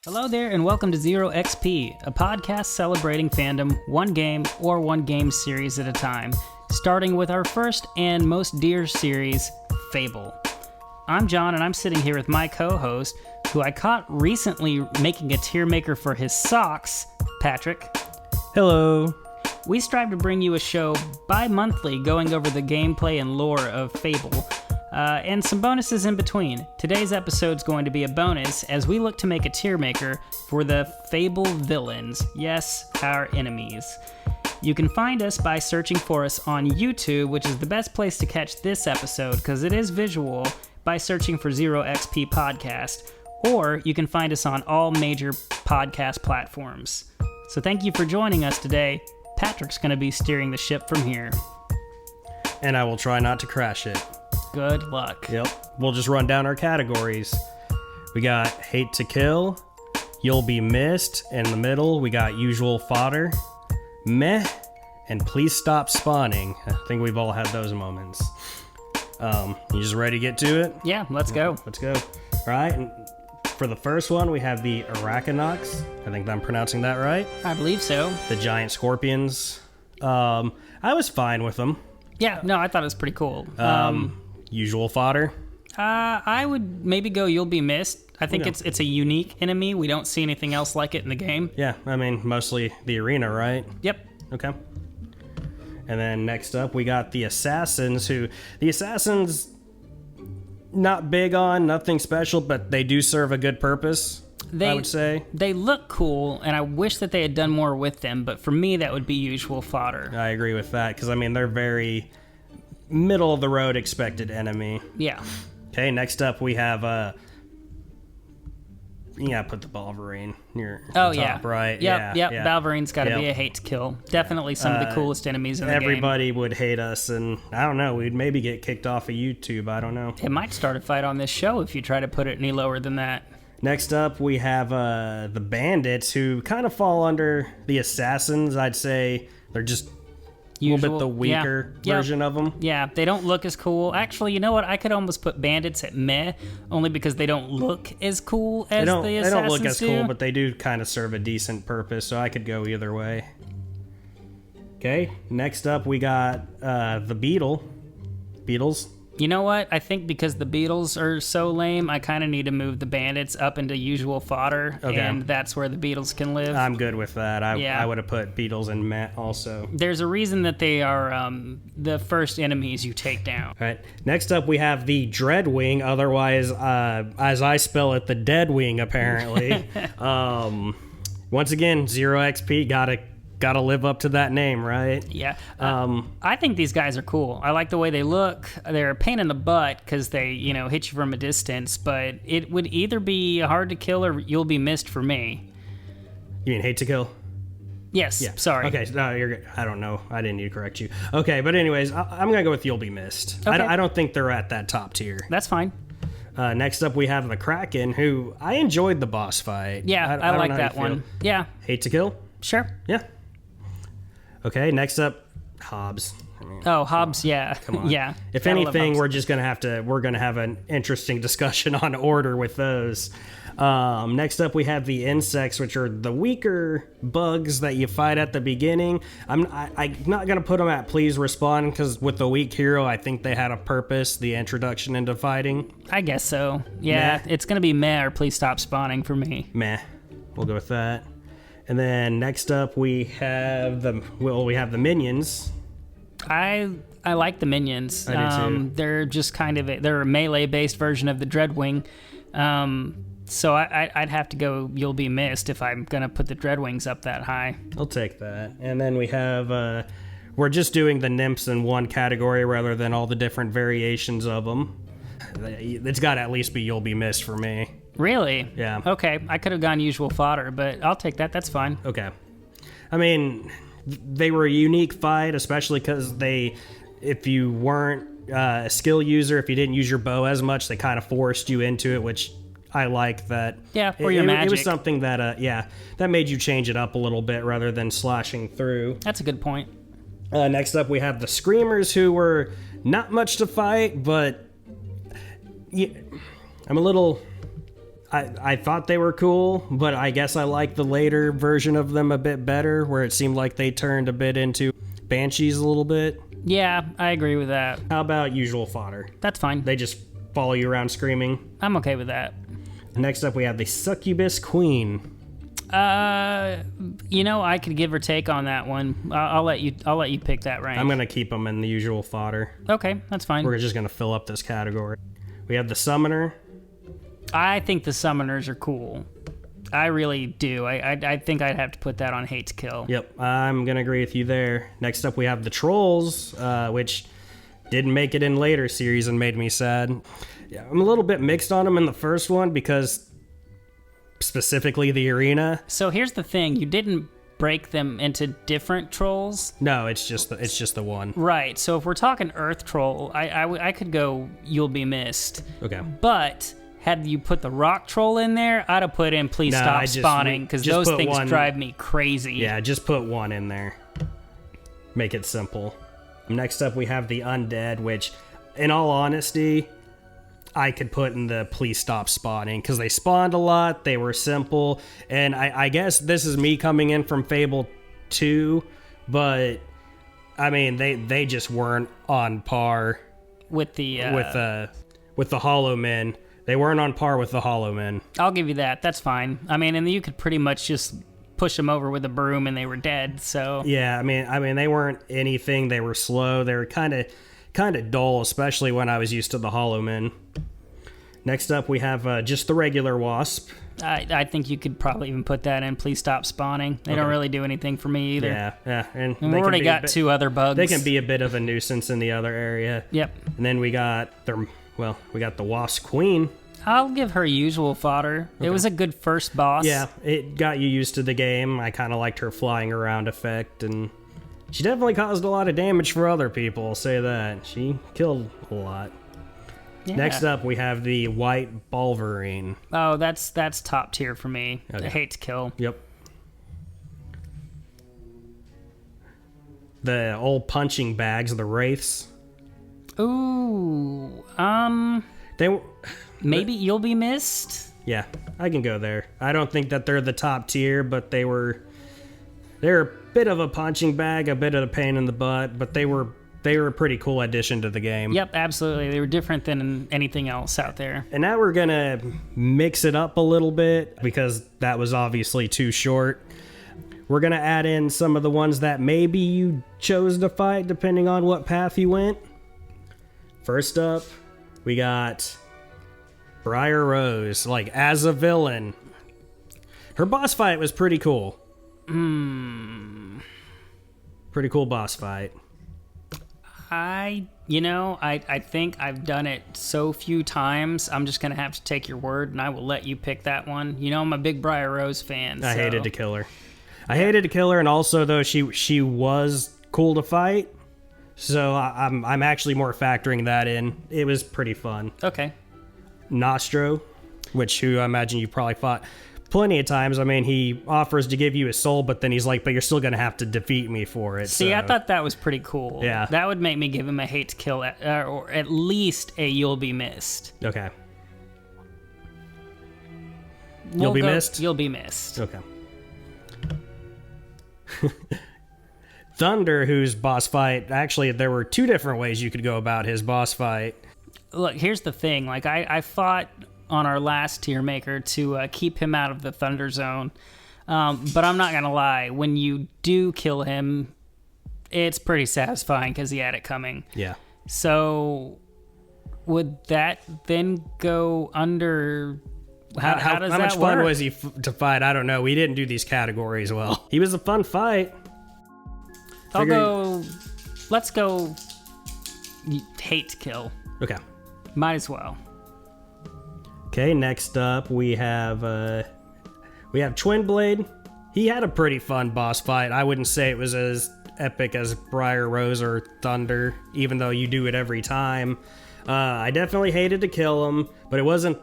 Hello there, and welcome to ZeroXP, a podcast celebrating fandom one game or one game series at a time, starting with our first and most dear series, Fable. I'm John, and I'm sitting here with my co-host, who I caught recently making a Tiermaker for his socks, Patrick. Hello. We strive to bring you a show bi-monthly going over the gameplay and lore of Fable, and some bonuses in between. Today's episode's going to be a bonus as we look to make a Tiermaker for the Fable villains. Yes, our enemies. You can find us by searching for us on YouTube, which is the best place to catch this episode because it is visual, by searching for ZeroXP Podcast, or you can find us on all major podcast platforms. So thank you for joining us today. Patrick's going to be steering the ship from here. And I will try not to crash it. Good luck. Yep. We'll just run down our categories. We got Hate to Kill, You'll Be Missed. In the middle, we got Usual Fodder, Meh, and Please Stop Spawning. I think we've all had those moments. You just ready to get to it? Yeah, let's go. Let's go. All right. And for the first one, we have the Arachnox. I think I'm pronouncing that right. I believe so. The giant scorpions. I was fine with them. Yeah, no, I thought it was pretty cool. Usual Fodder. I would maybe go You'll Be Missed. I think it's a unique enemy. We don't see anything else like it in the game. Yeah, I mean, mostly the arena, right? Yep. Okay. And then next up, we got the Assassins, the Assassins, not big on, nothing special, but they do serve a good purpose, I would say. They look cool, and I wish that they had done more with them, but for me, that would be Usual Fodder. I agree with that, because, I mean, they're very middle-of-the-road expected enemy. Yeah. Okay, next up, we have, put the Balverine near the top, right? Yep. Yeah. Balverine's got to be a hate to kill. Definitely some of the coolest enemies in the game. Everybody would hate us, and I don't know, we'd maybe get kicked off of YouTube, I don't know. It might start a fight on this show if you try to put it any lower than that. Next up, we have the Bandits, who kind of fall under the Assassins. I'd say they're just a little bit the weaker version of them. Yeah, they don't look as cool. Actually, you know what? I could almost put Bandits at meh, only because they don't look as cool as the Assassins do. They don't look as cool, but they do kind of serve a decent purpose, so I could go either way. Okay, next up, we got the Beetles. You know what? I think because the Beetles are so lame, I kind of need to move the Bandits up into Usual Fodder, and that's where the Beetles can live. I'm good with that. I would have put Beetles and Matt also. There's a reason that they are the first enemies you take down. All right. Next up, we have the Dreadwing, otherwise, as I spell it, the Deadwing, apparently. Once again, ZeroXP, gotta live up to that name, right? Yeah. I think these guys are cool. I like the way they look. They're a pain in the butt because they, hit you from a distance, but it would either be hard to kill or You'll Be Missed for me. You mean Hate to Kill? Yes. Yeah. Sorry. Okay. No, you're good. I don't know. I didn't need to correct you. Okay, but anyways, I'm gonna go with You'll Be Missed. Okay. I don't think they're at that top tier. That's fine. Next up, we have the Kraken, who I enjoyed the boss fight. Yeah, I like that one. Yeah. Hate to Kill? Sure. Yeah. Okay, next up, Hobbs. Hobbs, yeah. Come on. Yeah. If anything, we're gonna have an interesting discussion on order with those. Next up, we have the insects, which are the weaker bugs that you fight at the beginning. I'm not gonna put them at Please Respawn, because with the weak hero, I think they had a purpose, the introduction into fighting. I guess so. Yeah, it's gonna be meh or Please Stop Spawning for me. Meh. We'll go with that. And then next up, we have the minions. I like the minions. I do too. They're just they're a melee-based version of the Dreadwing. So I'd have to go You'll Be Missed if I'm gonna put the Dreadwings up that high. I'll take that. And then we have we're just doing the nymphs in one category rather than all the different variations of them. It's got to at least be You'll Be Missed for me. Really? Yeah. Okay, I could have gone Usual Fodder, but I'll take that. That's fine. Okay. I mean, they were a unique fight, especially because if you weren't a skill user, if you didn't use your bow as much, they kind of forced you into it, which I like that. Yeah, or your magic. It was something that, that made you change it up a little bit rather than slashing through. That's a good point. Next up, we have the Screamers, who were not much to fight, but I'm a little I thought they were cool, but I guess I like the later version of them a bit better, where it seemed like they turned a bit into banshees a little bit. Yeah, I agree with that. How about usual fodder? That's fine. They just follow you around screaming. I'm okay with that. Next up, we have the Succubus Queen. I could give or take on that one. I'll let you pick that rank. I'm gonna keep them in the usual fodder. Okay, that's fine. We're just gonna fill up this category. We have the Summoner. I think the summoners are cool. I really do. I think I'd have to put that on hate to kill. Yep, I'm gonna agree with you there. Next up, we have the Trolls, which didn't make it in later series and made me sad. Yeah, I'm a little bit mixed on them in the first one because specifically the arena. So here's the thing: you didn't break them into different trolls. No, it's just the one. Right. So if we're talking Earth Troll, I could go You'll Be Missed. Okay. But had you put the Rock Troll in there, I'd have put in Please Stop Spawning, because those things drive me crazy. Yeah, just put one in there. Make it simple. Next up, we have the Undead, which, in all honesty, I could put in the Please Stop Spawning, because they spawned a lot, they were simple, and I guess this is me coming in from Fable 2, but, I mean, they just weren't on par with the Hollow Men. They weren't on par with the Hollow Men. I'll give you that. That's fine. I mean, and you could pretty much just push them over with a broom and they were dead. So yeah, I mean, they weren't anything. They were slow. They were kind of dull, especially when I was used to the Hollow Men. Next up, we have just the regular Wasp. I think you could probably even put that in Please Stop Spawning. They don't really do anything for me either. Yeah, and we've already got two other bugs. They can be a bit of a nuisance in the other area. Yep. And then we got the Wasp Queen. I'll give her usual fodder. Okay. It was a good first boss. Yeah, it got you used to the game. I kind of liked her flying around effect, and she definitely caused a lot of damage for other people, I'll say that. She killed a lot. Yeah. Next up, we have the White Balverine. Oh, that's top tier for me. Okay. I hate to kill. Yep. The old punching bags, the Wraiths. Ooh, maybe You'll Be Missed? Yeah, I can go there. I don't think that they're the top tier, but they're a bit of a punching bag, a bit of a pain in the butt, but they were a pretty cool addition to the game. Yep, absolutely. They were different than anything else out there. And now we're gonna mix it up a little bit, because that was obviously too short. We're gonna add in some of the ones that maybe you chose to fight, depending on what path you went. First up, we got Briar Rose, like, as a villain. Her boss fight was pretty cool. Pretty cool boss fight. I think I've done it so few times, I'm just going to have to take your word, and I will let you pick that one. You know, I'm a big Briar Rose fan. I hated to kill her. And also, though, she was cool to fight. So I'm actually more factoring that in. It was pretty fun. Okay. Nostro, who I imagine you probably fought plenty of times. I mean, he offers to give you his soul, but then he's like, but you're still going to have to defeat me for it. See, so I thought that was pretty cool. Yeah. That would make me give him a hate to kill, or at least a You'll Be Missed. Okay. You'll Be Missed? You'll Be Missed. Okay. Thunder, whose boss fight, actually, there were two different ways you could go about his boss fight. Look, here's the thing. Like, I fought on our last Tiermaker to keep him out of the Thunder Zone. But I'm not going to lie. When you do kill him, it's pretty satisfying because he had it coming. Yeah. So, would that then go under... How does that work? How much fun was he to fight? I don't know. We didn't do these categories well. He was a fun fight. Let's go hate to kill. Okay. Might as well. Okay, next up we have Twin Blade. He had a pretty fun boss fight. I wouldn't say it was as epic as Briar Rose or Thunder, even though you do it every time. I definitely hated to kill him, but it wasn't...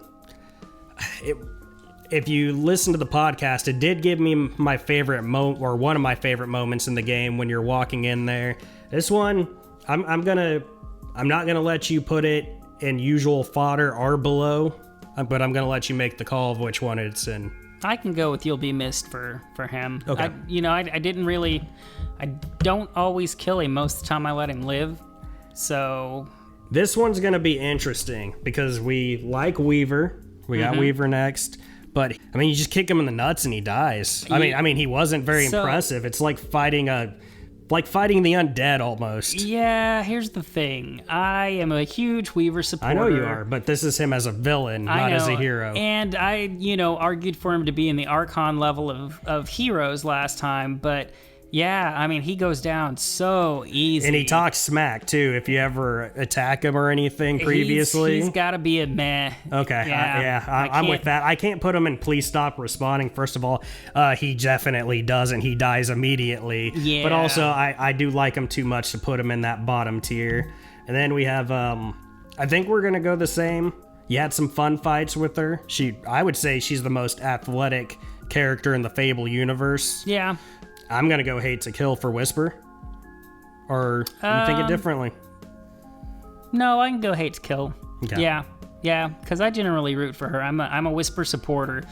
If you listen to the podcast, it did give me my favorite moment, or one of my favorite moments in the game, when you're walking in there. This one, I'm not gonna let you put it in usual fodder or below. but I'm gonna let you make the call of which one it's in. I can go with You'll Be Missed for him. Okay. I don't always kill him. Most of the time I let him live. So this one's gonna be interesting because we like Weaver. We got Weaver next. But I mean, you just kick him in the nuts and he dies. I mean, he wasn't very impressive. It's like fighting the undead almost. Yeah, here's the thing. I am a huge Weaver supporter. I know you are, but this is him as a villain, not as a hero. And I, argued for him to be in the Archon level of heroes last time, but yeah, I mean, he goes down so easy. And he talks smack, too, if you ever attack him or anything previously. He's got to be a meh. Okay, I'm with that. I can't put him in Please Stop Responding. First of all, he definitely doesn't. He dies immediately. Yeah. But also, I do like him too much to put him in that bottom tier. And then we have, I think we're going to go the same. You had some fun fights with her. I would say she's the most athletic character in the Fable universe. Yeah. I'm going to go Hate to Kill for Whisper. Or you think it differently? No, I can go Hate to Kill. Okay. Yeah, because I generally root for her. I'm a Whisper supporter.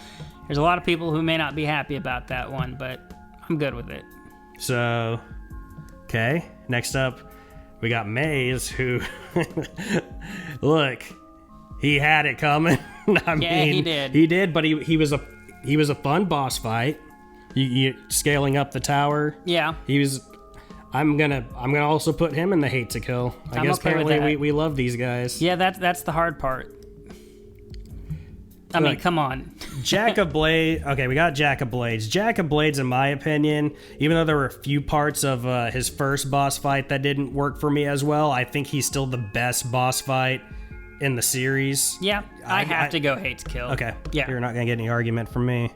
There's a lot of people who may not be happy about that one, but I'm good with it. So, okay. Next up, we got Maze, who, look, he had it coming. He did. He did, but he was a fun boss fight. You scaling up the tower. Yeah. I'm gonna also put him in the Hate to Kill. I guess okay apparently we love these guys. Yeah, that's the hard part. I mean, come on. Jack of Blades. Okay, we got Jack of Blades. Jack of Blades, in my opinion, even though there were a few parts of his first boss fight that didn't work for me as well, I think he's still the best boss fight in the series. Yeah, I have to go Hate to Kill. Okay. Yeah. You're not gonna get any argument from me.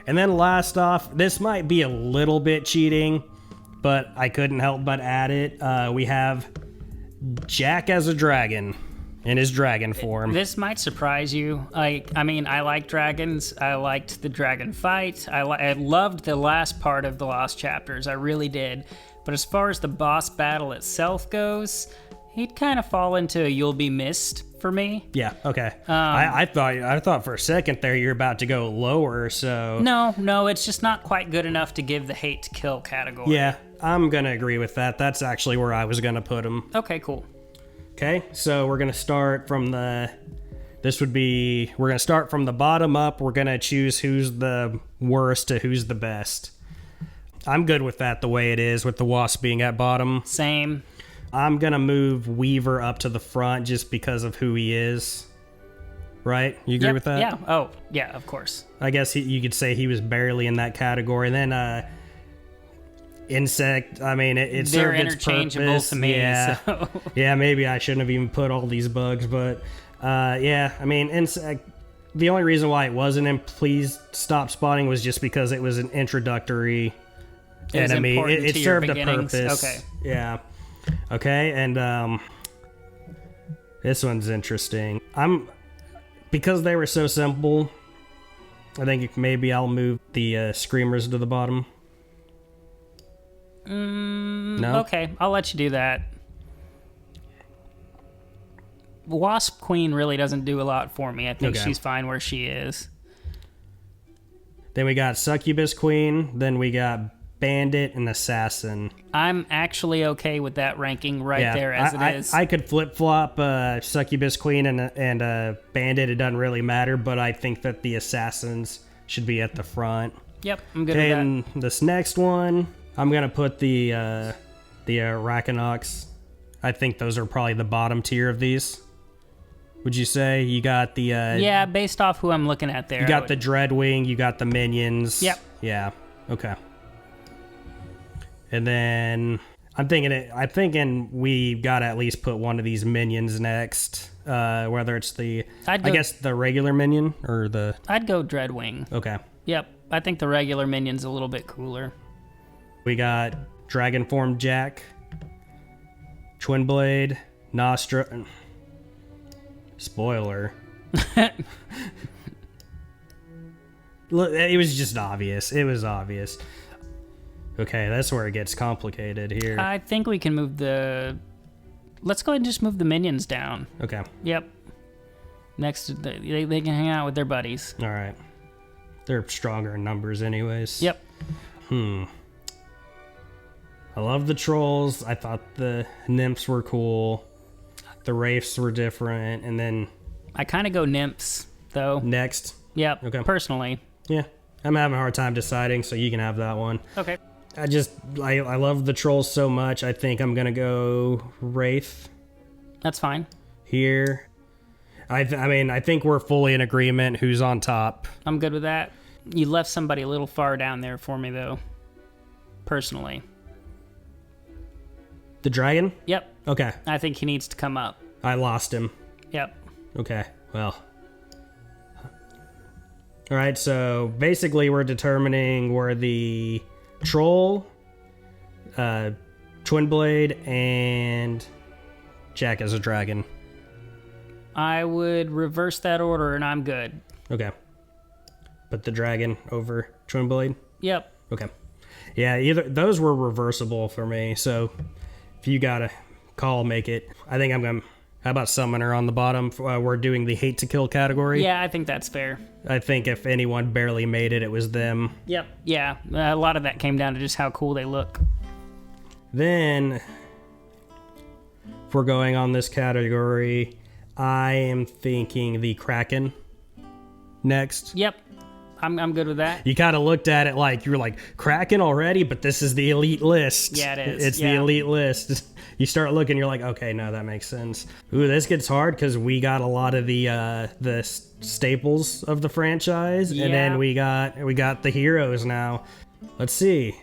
And then last off, this might be a little bit cheating, but I couldn't help but add it. We have Jack as a dragon in his dragon form. This might surprise you. I like dragons. I liked the dragon fight. I loved the last part of the Lost Chapters. I really did. But as far as the boss battle itself goes, he'd kind of fall into You'll Be Missed for me. Yeah, okay. I thought for a second there you're about to go lower, so... No, it's just not quite good enough to give the Hate to Kill category. Yeah, I'm going to agree with that. That's actually where I was going to put him. Okay, cool. Okay, so we're going to start from we're going to start from the bottom up. We're going to choose who's the worst to who's the best. I'm good with that the way it is, with the Wasp being at bottom. Same. I'm going to move Weaver up to the front just because of who he is. Right? You agree with that? Yeah. Oh, yeah, of course. I guess you could say he was barely in that category. And then Insect, I mean, it served its purpose. They're interchangeable to me. Yeah. So. Yeah, maybe I shouldn't have even put all these bugs, but yeah, I mean, Insect, the only reason why it wasn't in Please Stop Spawning was just because it was an introductory enemy. It served a purpose. Okay. Yeah. Okay, and this one's interesting. Because they were so simple, I think maybe I'll move the Screamers to the bottom. No? Okay, I'll let you do that. Wasp Queen really doesn't do a lot for me. I think she's fine where she is. Then we got Succubus Queen. Then we got Bandit and Assassin. I'm actually okay with that ranking there as it is. I could flip-flop Succubus Queen and Bandit. It doesn't really matter, but I think that the Assassins should be at the front. Yep, I'm good with that. And this next one, I'm going to put the Rakanox. I think those are probably the bottom tier of these. Would you say? You got the... yeah, based off who I'm looking at there. You got the Dreadwing, you got the minions. Yep. Yeah, okay. And then I'm thinking we got to at least put one of these minions next. Whether it's I guess the regular minion or the... I'd go Dreadwing. Okay. Yep, I think the regular minion's a little bit cooler. We got Dragon Form Jack, Twin Blade, Nostra... Spoiler. Look, it was just obvious. It was obvious. Okay, that's where it gets complicated here. I think we can move let's go ahead and just move the minions down. Okay. Yep. They can hang out with their buddies. All right. They're stronger in numbers anyways. Yep. I love the trolls. I thought the nymphs were cool. The wraiths were different. And then... I kind of go nymphs, though. Next. Yep, Okay. personally. Yeah. I'm having a hard time deciding, so you can have that one. Okay. I love the trolls so much. I think I'm going to go wraith. That's fine. Here. I think we're fully in agreement who's on top. I'm good with that. You left somebody a little far down there for me, though. Personally. The dragon? Yep. Okay. I think he needs to come up. I lost him. Yep. Okay. Well. All right, so basically we're determining where the troll, Twin Blade, and Jack as a dragon. I would reverse that order, and I'm good. Okay. Put the dragon over Twin Blade? Yep. Okay. Yeah, either those were reversible for me, so if you got a call, make it. I think I'm going to... How about Summoner on the bottom? We're doing the hate to kill category. Yeah, I think that's fair. I think if anyone barely made it, it was them. Yep. Yeah, a lot of that came down to just how cool they look. Then, if we're going on this category, I am thinking the Kraken next. Yep. I'm good with that. You kind of looked at it like you were like, Kraken already, but this is the elite list. Yeah, it is. It's the elite list. You start looking, you're like, okay, no, that makes sense. Ooh, this gets hard because we got a lot of the staples of the franchise, and then we got the heroes now. Let's see.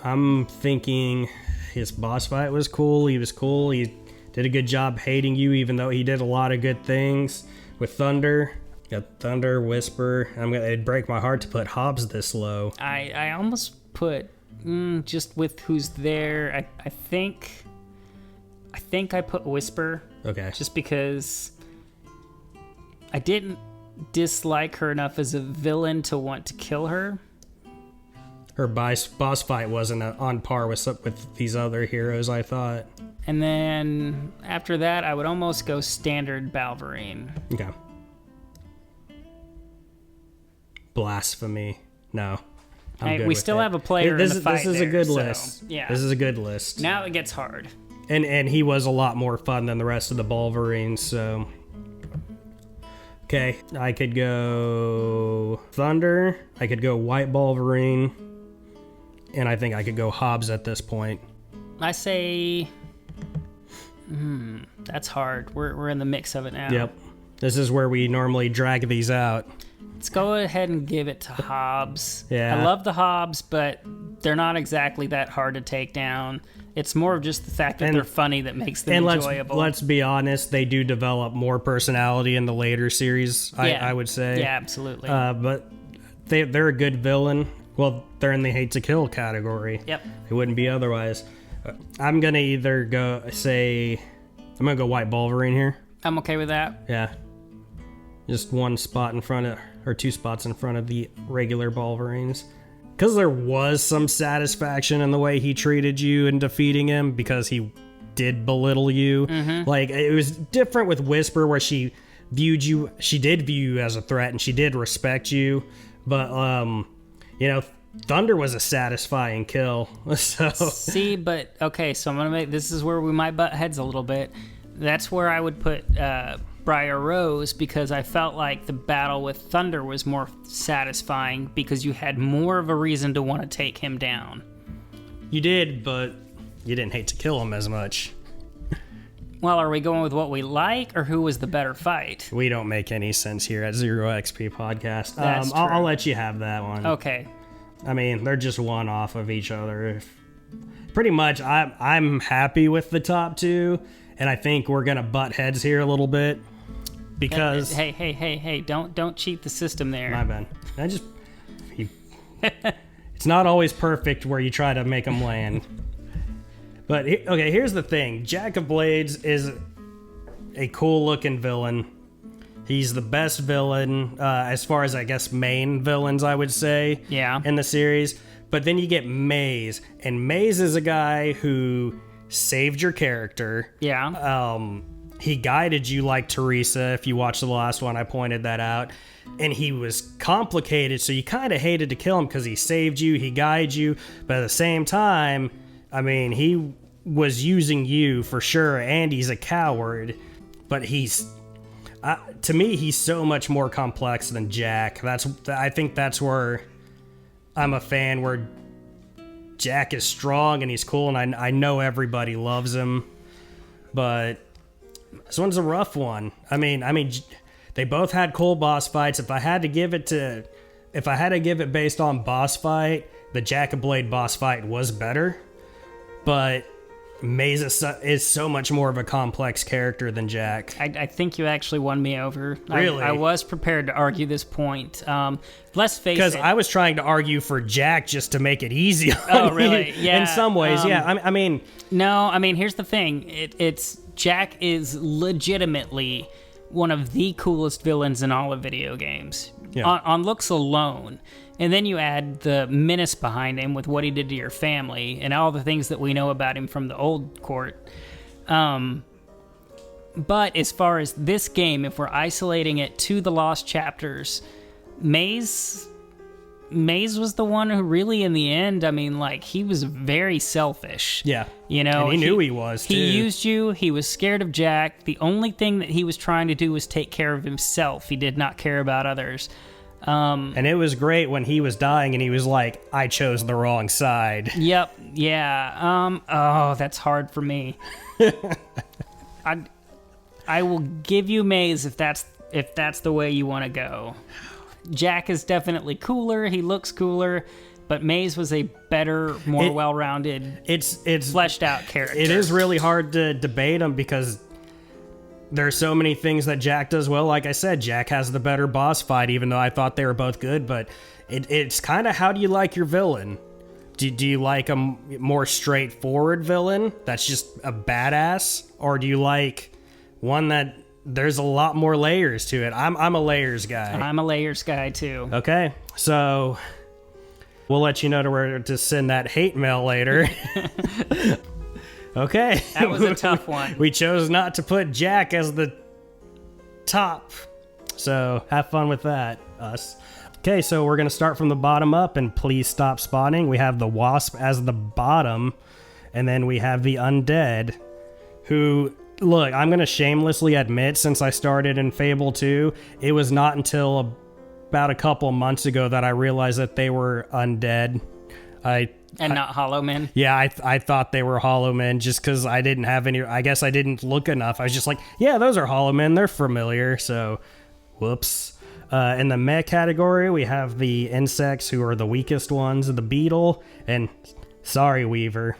I'm thinking his boss fight was cool. He was cool. He did a good job hating you, even though he did a lot of good things with Thunder. Got Thunder, Whisper. It'd break my heart to put Hobbs this low. I almost put just with who's there. I think I put Whisper. Okay. Just because I didn't dislike her enough as a villain to want to kill her. Her boss fight wasn't on par with these other heroes, I thought. And then after that, I would almost go standard Balverine. Okay. Blasphemy. No. Hey, we still have a player in the fight. This is a good list. Yeah. This is a good list. Now it gets hard. And he was a lot more fun than the rest of the Balverines, so... Okay, I could go Thunder, I could go White Balverine, and I think I could go Hobbs at this point. I say... that's hard. We're in the mix of it now. Yep. This is where we normally drag these out. Let's go ahead and give it to Hobbs. Yeah. I love the Hobbs, but they're not exactly that hard to take down. It's more of just the fact that they're funny that makes them enjoyable. Let's be honest, they do develop more personality in the later series, I would say. Yeah, absolutely. But they're a good villain. Well, they're in the hate to kill category. Yep. It wouldn't be otherwise. I'm going to either go White Balverine here. I'm okay with that. Yeah. Just one spot in front of, or two spots in front of the regular Balverines. Because there was some satisfaction in the way he treated you in defeating him, because he did belittle you. Mm-hmm. Like, it was different with Whisper, where she did view you as a threat, and she did respect you. But, Thunder was a satisfying kill. So See, but, okay, so I'm going to this is where we might butt heads a little bit. That's where I would put Briar Rose, because I felt like the battle with Thunder was more satisfying because you had more of a reason to want to take him down. You did, but you didn't hate to kill him as much. Well, are we going with what we like, or who was the better fight? We don't make any sense here at ZeroXP Podcast. That's true. I'll let you have that one. Okay. I mean, they're just one off of each other. Pretty much, I'm happy with the top two, and I think we're gonna butt heads here a little bit. Because hey, don't cheat the system there. My bad. It's not always perfect where you try to make them land. But okay, here's the thing. Jack of Blades is a cool looking villain. He's the best villain as far as, I guess, main villains, I would say. Yeah. In the series. But then you get Maze, and Maze is a guy who saved your character. Yeah. he guided you like Teresa. If you watched the last one, I pointed that out. And he was complicated, so you kind of hated to kill him because he saved you, he guided you, but at the same time, I mean, he was using you for sure, and he's a coward, but to me, he's so much more complex than Jack. I think that's where I'm a fan, where Jack is strong and he's cool, and I know everybody loves him, but this one's a rough one. I mean, they both had cool boss fights. If I had to give it based on boss fight, the Jack and Blade boss fight was better, but Maze is so much more of a complex character than Jack. I think you actually won me over. Really? I was prepared to argue this point. Let's face it. Because I was trying to argue for Jack just to make it easy on Oh, really? you. Yeah. In some ways, yeah. I mean... No, here's the thing. It's Jack is legitimately one of the coolest villains in all of video games. Yeah. On looks alone. And then you add the menace behind him with what he did to your family and all the things that we know about him from the old court. But as far as this game, if we're isolating it to the lost chapters, Maze was the one who really, in the end, he was very selfish. Yeah. You know, and he knew he was, too. He used you. He was scared of Jack. The only thing that he was trying to do was take care of himself. He did not care about others. And it was great when he was dying and he was like, I chose the wrong side. Yep. Yeah. Oh, that's hard for me. I will give you Maze if that's the way you want to go. Jack is definitely cooler. He looks cooler, but Maze was a better, more well-rounded, it's fleshed out character. It is really hard to debate him because there's so many things that Jack does well. Like I said, Jack has the better boss fight, even though I thought they were both good, but it's kind of, how do you like your villain? Do you like a more straightforward villain that's just a badass? Or do you like one that there's a lot more layers to it? I'm a layers guy. I'm a layers guy, too. Okay, so we'll let you know to where to send that hate mail later. Okay. That was a tough one. We chose not to put Jack as the top. So have fun with that, us. Okay, so we're going to start from the bottom up, and please stop spawning. We have the Wasp as the bottom, and then we have the Undead, who, look, I'm going to shamelessly admit, since I started in Fable 2, it was not until about a couple months ago that I realized that they were undead. Not Hollow Men? Yeah, I thought they were Hollow Men just because I didn't have any... I guess I didn't look enough. I was just like, yeah, those are Hollow Men. They're familiar, so whoops. In the mech category, we have the insects, who are the weakest ones, the beetle, and sorry, Weaver.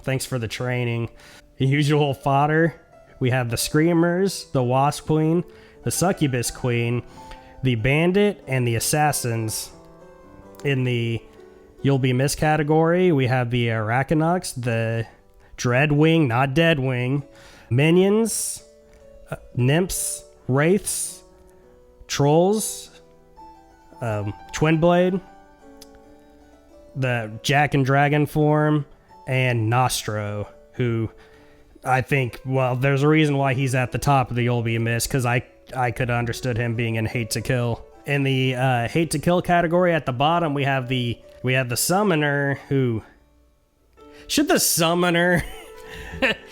Thanks for the training. The usual fodder, we have the screamers, the wasp queen, the succubus queen, the bandit, and the assassins. In the You'll Be Missed category, we have the Arachnux, the Dreadwing, not Deadwing, minions, nymphs, wraiths, trolls, Twinblade, the Jack and Dragon form, and Nostro, who I think, well, there's a reason why he's at the top of the You'll Be Missed, because I could have understood him being in Hate to Kill. In the Hate to Kill category at the bottom, we have the Summoner, who... Should the Summoner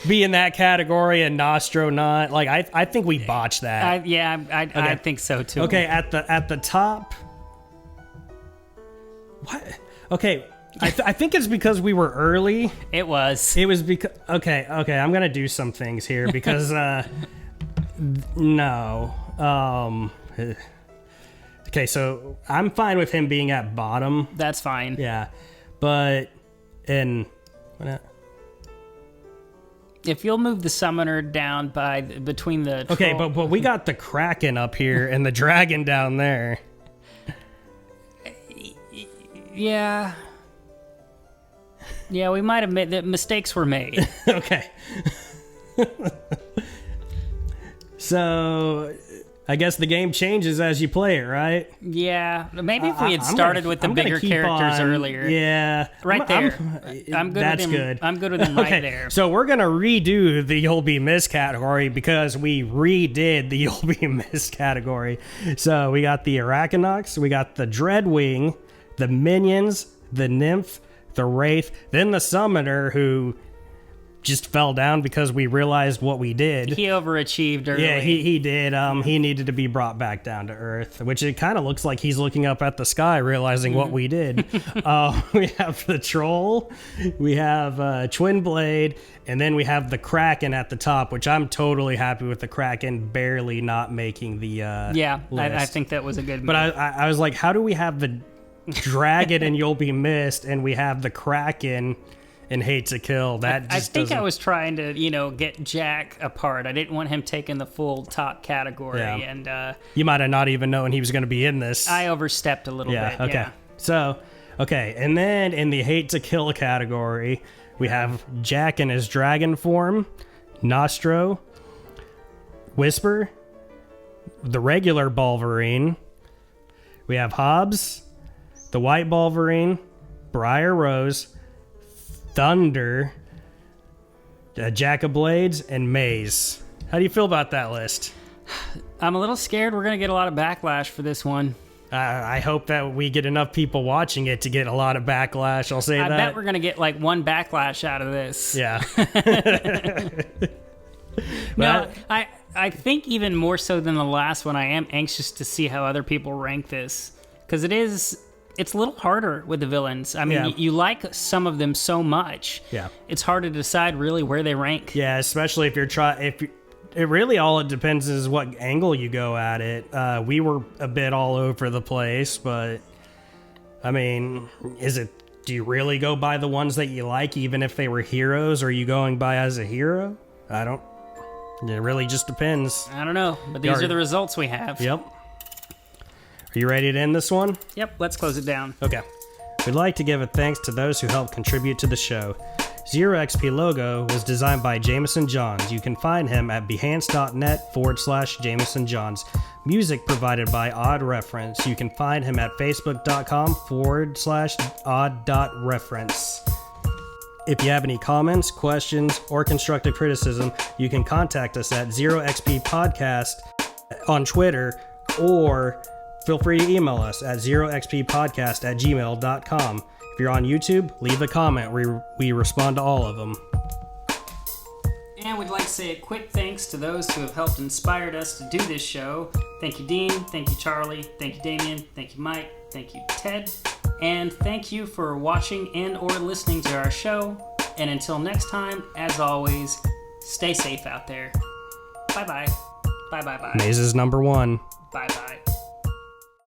be in that category and Nostro not? Like, I think we botched that. I think so, too. Okay, at the top... What? Okay, I think it's because we were early. It was because... Okay, I'm gonna do some things here, because... no. Okay, so I'm fine with him being at bottom. That's fine. Yeah, but if you'll move the Summoner down between the... Okay, but we got the Kraken up here and the Dragon down there. Yeah. Yeah, we might have made... The mistakes were made. Okay. So... I guess the game changes as you play it, right? Yeah, maybe if we had started with the bigger characters earlier. Yeah. Right there. I'm good That's with him. good. I'm good with him right there. So we're going to redo the You'll Be Missed category because we redid the You'll Be Missed category. So we got the Arachnox, we got the Dreadwing, the Minions, the Nymph, the Wraith, then the Summoner, who just fell down because we realized what we did. He overachieved early. Yeah, he did. He needed to be brought back down to earth, which it kind of looks like he's looking up at the sky, realizing what we did. We have the Troll, we have Twin Blade, and then we have the Kraken at the top, which I'm totally happy with the Kraken barely not making the list. I think that was a good move. But I was like, how do we have the Dragon and You'll Be Missed, and we have the Kraken and Hate to Kill? That just I think I was trying to, get Jack apart. I didn't want him taking the full top category, and you might have not even known he was going to be in this. I overstepped a little bit. Okay. Yeah. So, and then in the Hate to Kill category, we have Jack in his dragon form, Nostro, Whisper, the regular Balverine. We have Hobbs, the White Balverine, Briar Rose, Thunder, Jack of Blades, and Maze. How do you feel about that list? I'm a little scared we're going to get a lot of backlash for this one. I hope that we get enough people watching it to get a lot of backlash. I'll say that. I bet we're going to get like one backlash out of this. Yeah. No, I think even more so than the last one, I am anxious to see how other people rank this. Because it's a little harder with the villains. I mean, you like some of them so much. Yeah. It's hard to decide really where they rank. Yeah, especially if you're it really all it depends is what angle you go at it. We were a bit all over the place, but I mean, do you really go by the ones that you like even if they were heroes, or are you going by as a hero? It really just depends. I don't know, but these are the results we have. Yep. Are you ready to end this one? Yep, let's close it down. Okay. We'd like to give a thanks to those who helped contribute to the show. ZeroXP logo was designed by Jameson Johns. You can find him at behance.net/Jameson Johns. Music provided by Odd Reference. You can find him at facebook.com/odd.reference. If you have any comments, questions, or constructive criticism, you can contact us at ZeroXP Podcast on Twitter, or feel free to email us at zeroxppodcast@gmail.com. If you're on YouTube, leave a comment. We respond to all of them. And we'd like to say a quick thanks to those who have helped inspired us to do this show. Thank you, Dean. Thank you, Charlie. Thank you, Damien. Thank you, Mike. Thank you, Ted. And thank you for watching and or listening to our show. And until next time, as always, stay safe out there. Bye-bye. Bye-bye-bye. Maze is number one. Bye-bye.